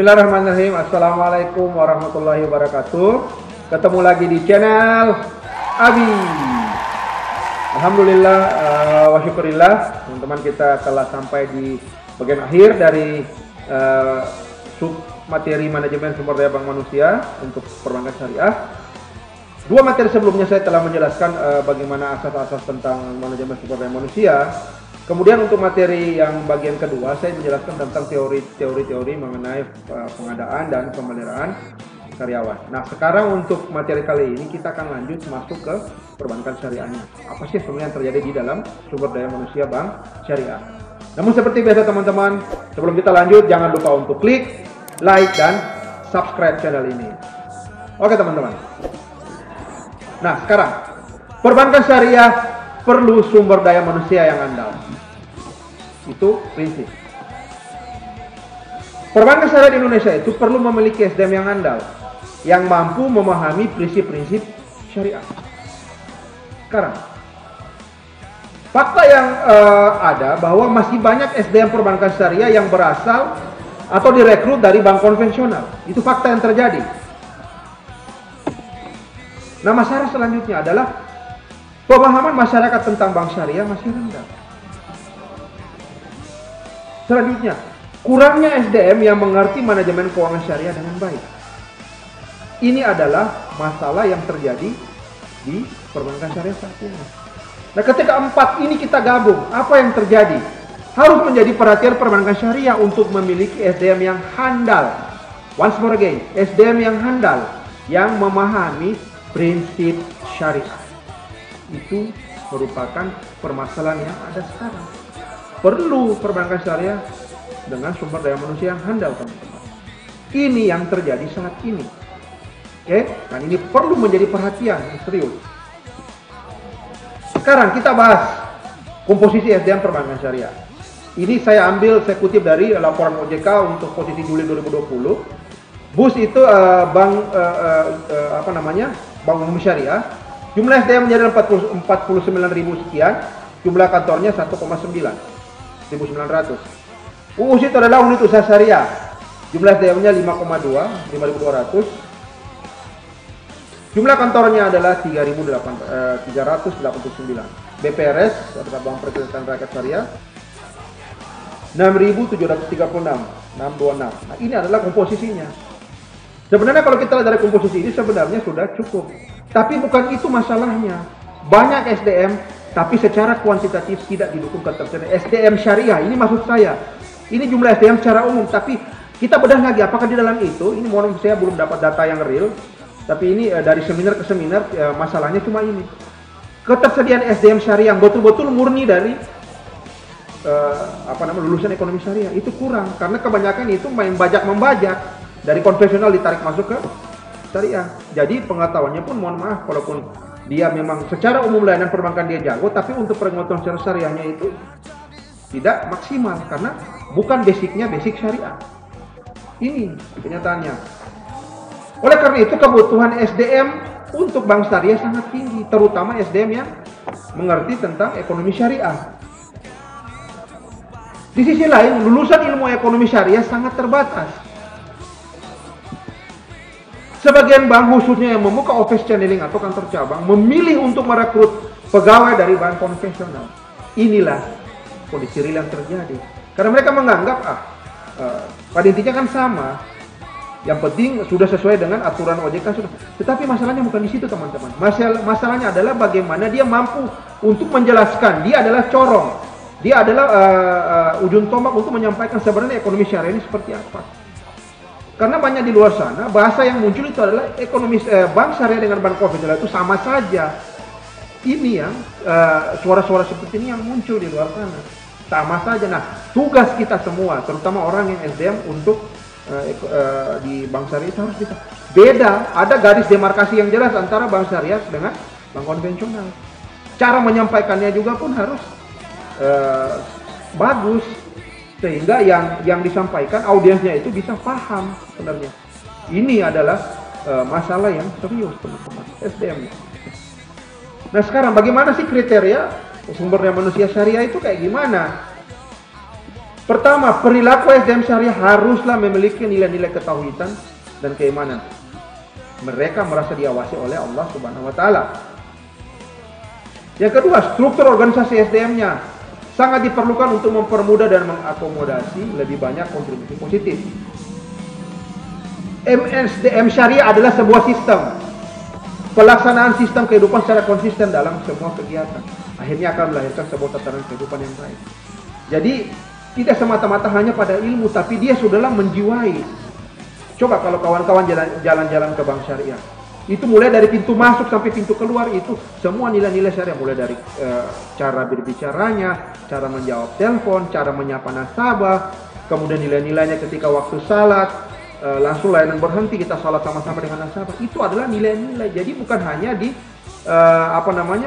Bismillahirrahmanirrahim. Assalamualaikum warahmatullahi wabarakatuh. Ketemu lagi di channel Abi. Alhamdulillah wa syukurillah, teman-teman, kita telah sampai di bagian akhir dari sub materi manajemen sumber daya bank manusia untuk perbankan syariah. Dua materi sebelumnya saya telah menjelaskan bagaimana asas-asas tentang manajemen sumber daya manusia. Kemudian untuk materi yang bagian kedua, saya menjelaskan tentang teori-teori mengenai pengadaan dan pemeliharaan karyawan. Nah, sekarang untuk materi kali ini kita akan lanjut masuk ke perbankan syariahnya. Apa sih sebenarnya yang terjadi di dalam sumber daya manusia bank syariah? Namun seperti biasa teman-teman, sebelum kita lanjut jangan lupa untuk klik like dan subscribe channel ini. Oke teman-teman. Nah, sekarang perbankan syariah perlu sumber daya manusia yang andal. Itu prinsip. Perbankan syariah di Indonesia itu perlu memiliki SDM yang andal, yang mampu memahami prinsip-prinsip syariah. Sekarang, fakta yang ada bahwa masih banyak SDM perbankan syariah yang berasal atau direkrut dari bank konvensional. Itu fakta yang terjadi. Nah, masalah selanjutnya adalah pemahaman masyarakat tentang bank syariah masih rendah. Selanjutnya, kurangnya SDM yang mengerti manajemen keuangan syariah dengan baik. Ini adalah masalah yang terjadi di perbankan syariah saat ini. Nah, ketika empat ini kita gabung, apa yang terjadi? Harus menjadi perhatian perbankan syariah untuk memiliki SDM yang handal. Once more again, SDM yang handal, yang memahami prinsip syariah. Itu merupakan permasalahan yang ada sekarang. Perlu perbankan syariah dengan sumber daya manusia yang handal, teman-teman. Ini yang terjadi saat ini. Oke, dan ini perlu menjadi perhatian yang serius. Sekarang kita bahas komposisi SDM perbankan syariah. Ini saya kutip dari laporan OJK untuk posisi Juli 2020. BUS itu Bank Umum Syariah. Jumlah SDM menjadi 49.000 sekian, jumlah kantornya 1,900. UUS itu adalah unit usaha syariah. Jumlah SDM-nya 5,200. Jumlah kantornya adalah 3.389. BPRS atau Bank Perserikatan Rakyat Syariah 6.736. Nah, ini adalah komposisinya. Sebenarnya kalau kita lihat dari komposisi ini sebenarnya sudah cukup. Tapi bukan itu masalahnya. Banyak SDM, tapi secara kuantitatif tidak didukung ketersediaan SDM syariah. Ini maksud saya. Ini jumlah SDM secara umum, tapi kita bedah lagi apakah di dalam itu, ini mohon saya belum dapat data yang real, tapi ini dari seminar ke seminar masalahnya cuma ini. Ketersediaan SDM syariah yang betul-betul murni dari lulusan ekonomi syariah itu kurang, karena kebanyakan itu main bajak-membajak. Dari konvensional ditarik masuk ke syariah. Jadi pengetahuannya pun mohon maaf, walaupun dia memang secara umum layanan perbankan dia jago, tapi untuk pengetahuan secara syariahnya itu tidak maksimal karena bukan basicnya basic syariah. Ini kenyataannya. Oleh karena itu kebutuhan SDM untuk bank syariah sangat tinggi, terutama SDM yang mengerti tentang ekonomi syariah. Di sisi lain, lulusan ilmu ekonomi syariah sangat terbatas. Sebagian bank khususnya yang membuka office channeling atau kantor cabang memilih untuk merekrut pegawai dari bank konvensional. Inilah kondisi real yang terjadi. Karena mereka menganggap pada intinya kan sama. Yang penting sudah sesuai dengan aturan OJK sudah. Tetapi masalahnya bukan di situ, teman-teman. Masalahnya adalah bagaimana dia mampu untuk menjelaskan. Dia adalah corong. Dia adalah ujung tombak untuk menyampaikan sebenarnya ekonomi syariah ini seperti apa. Karena banyak di luar sana, bahasa yang muncul itu adalah ekonomi bank syariah dengan bank konvensional itu sama saja. Ini yang suara-suara seperti ini yang muncul di luar sana. Sama saja. Nah, tugas kita semua, terutama orang yang SDM untuk di bank syariah itu harus bisa. Beda, ada garis demarkasi yang jelas antara bank syariah dengan bank konvensional. Cara menyampaikannya juga pun harus bagus. Sehingga yang disampaikan audiensnya itu bisa paham sebenarnya. Ini adalah masalah yang serius, teman-teman, SDM. Nah, sekarang bagaimana sih kriteria sumber daya manusia syariah itu kayak gimana? Pertama, perilaku SDM syariah haruslah memiliki nilai-nilai ketauhidan dan keimanan. Mereka merasa diawasi oleh Allah Subhanahu wa taala. Yang kedua, struktur organisasi SDM-nya sangat diperlukan untuk mempermudah dan mengakomodasi lebih banyak kontribusi positif. SDM syariah adalah sebuah sistem. Pelaksanaan sistem kehidupan secara konsisten dalam semua kegiatan akhirnya akan melahirkan sebuah tatanan kehidupan yang baik. Jadi tidak semata-mata hanya pada ilmu, tapi dia sudahlah menjiwai. Coba kalau kawan-kawan jalan-jalan ke bank syariah, itu mulai dari pintu masuk sampai pintu keluar itu semua nilai-nilai syariah, mulai dari cara berbicaranya, cara menjawab telepon, cara menyapa nasabah, kemudian nilai-nilainya ketika waktu salat, langsung layanan berhenti, kita salat sama-sama dengan nasabah. Itu adalah nilai-nilai. Jadi bukan hanya di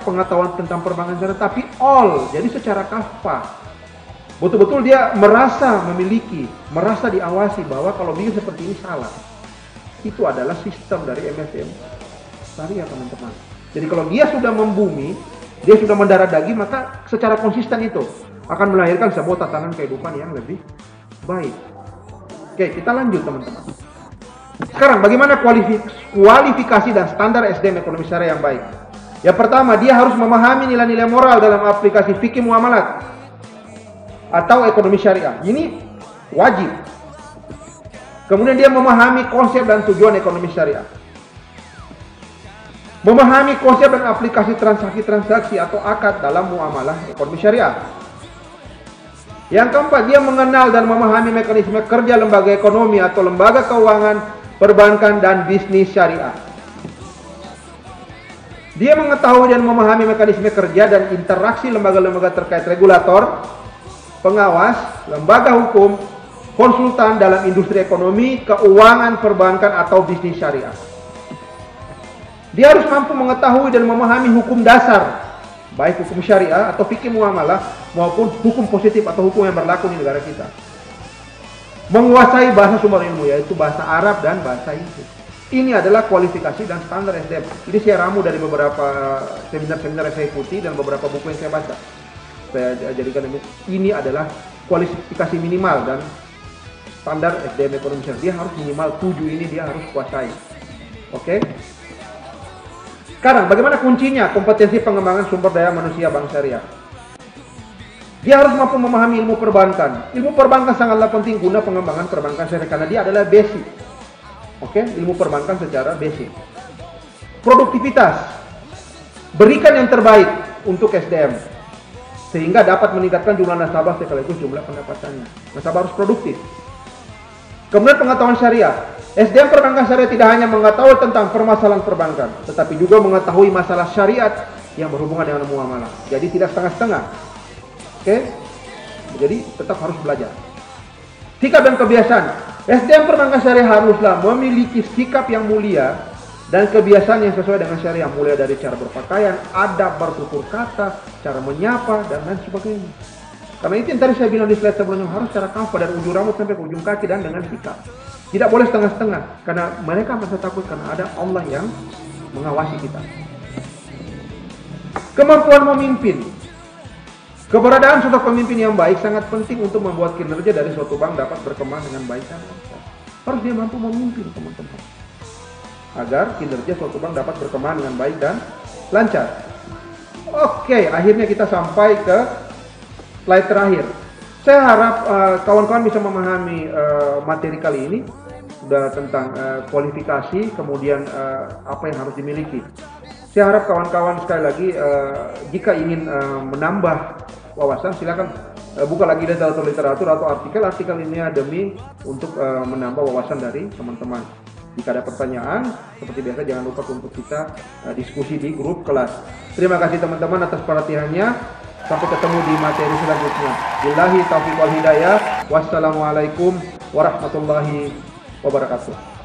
pengetahuan tentang perbankan syariah, tapi all. Jadi secara kafah. Betul-betul dia merasa memiliki, merasa diawasi bahwa kalau bikin seperti ini salah. Itu adalah sistem dari MSDM syariah, teman-teman. Jadi kalau dia sudah membumi, dia sudah mendarah daging, maka secara konsisten itu akan melahirkan sebuah tatanan kehidupan yang lebih baik. Oke, kita lanjut teman-teman. Sekarang bagaimana kualifikasi dan standar SDM ekonomi syariah yang baik? Yang pertama, dia harus memahami nilai-nilai moral dalam aplikasi fikih muamalat atau ekonomi syariah. Ini wajib. Kemudian dia memahami konsep dan tujuan ekonomi syariah. Memahami konsep dan aplikasi transaksi-transaksi atau akad dalam muamalah ekonomi syariah. Yang keempat, dia mengenal dan memahami mekanisme kerja lembaga ekonomi atau lembaga keuangan, perbankan, dan bisnis syariah. Dia mengetahui dan memahami mekanisme kerja dan interaksi lembaga-lembaga terkait regulator, pengawas, lembaga hukum, konsultan dalam industri ekonomi, keuangan, perbankan, atau bisnis syariah. Dia harus mampu mengetahui dan memahami hukum dasar, baik hukum syariah atau fikih muamalah maupun hukum positif atau hukum yang berlaku di negara kita. Menguasai bahasa sumber ilmu, yaitu bahasa Arab dan bahasa Inggris. Ini adalah kualifikasi dan standar SDM. Ini saya ramu dari beberapa seminar-seminar yang saya ikuti dan beberapa buku yang saya baca. Saya jadikan ini adalah kualifikasi minimal dan standar SDM ekonomi syariah. Dia harus minimal 7 ini dia harus kuasai. Oke. Sekarang bagaimana kuncinya kompetensi pengembangan sumber daya manusia bank syariah? Dia harus mampu memahami ilmu perbankan. Ilmu perbankan sangatlah penting guna pengembangan perbankan syariah karena dia adalah basic. Oke, ilmu perbankan secara basic. Produktivitas. Berikan yang terbaik untuk SDM sehingga dapat meningkatkan jumlah nasabah sekaligus jumlah pendapatannya. Nasabah harus produktif. Kemudian pengetahuan syariah. SDM perbankan syariah tidak hanya mengetahui tentang permasalahan perbankan, tetapi juga mengetahui masalah syariat yang berhubungan dengan muamalah. Jadi tidak setengah-setengah. Oke, jadi tetap harus belajar. Sikap dan kebiasaan. SDM perbankan syariah haruslah memiliki sikap yang mulia dan kebiasaan yang sesuai dengan syariah, mulai dari cara berpakaian, adab bertutur kata, cara menyapa, dan lain sebagainya. Karena itu yang tadi saya bilang di slide sebelumnya, harus cara kafah dari ujung rambut sampai ke ujung kaki dan dengan sikap. Tidak boleh setengah-setengah, karena mereka merasa takut karena ada Allah yang mengawasi kita. Kemampuan memimpin. Keberadaan sosok pemimpin yang baik sangat penting untuk membuat kinerja dari suatu bank dapat berkembang dengan baik dan lancar. Harus dia mampu memimpin, teman-teman, agar kinerja suatu bank dapat berkembang dengan baik dan lancar. Oke, akhirnya kita sampai ke slide terakhir. Saya harap kawan-kawan bisa memahami materi kali ini. Sudah tentang kualifikasi, kemudian apa yang harus dimiliki. Saya harap kawan-kawan sekali lagi jika ingin menambah wawasan, silakan buka lagi literatur atau artikel ini demi untuk menambah wawasan dari teman-teman. Jika ada pertanyaan, seperti biasa jangan lupa untuk kita diskusi di grup kelas. Terima kasih teman-teman atas perhatiannya. Sampai ketemu di materi selanjutnya. Billahi taufiq wal hidayah. Wassalamualaikum warahmatullahi wabarakatuh.